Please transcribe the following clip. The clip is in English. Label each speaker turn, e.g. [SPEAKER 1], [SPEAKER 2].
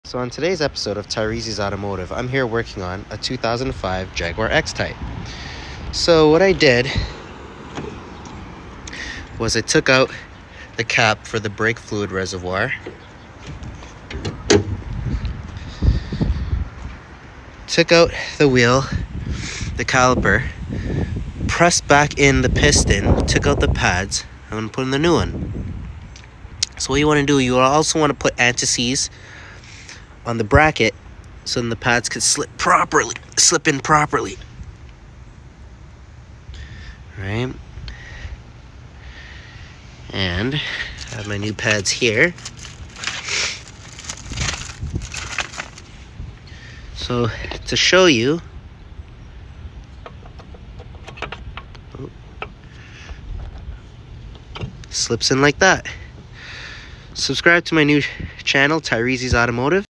[SPEAKER 1] So on today's episode of Tyrese's Automotive, I'm here working on a 2005 Jaguar X-Type. So what I did was I took out the cap for the brake fluid reservoir, took out the wheel, the caliper, pressed back in the piston, took out the pads. I'm going to put in the new one. So what you want to do, you also want to put anti-seize on the bracket so then the pads could slip in properly. Right? And I have my new pads here. So to show you, slips in like that. Subscribe to my new channel, Tyrese's Automotive.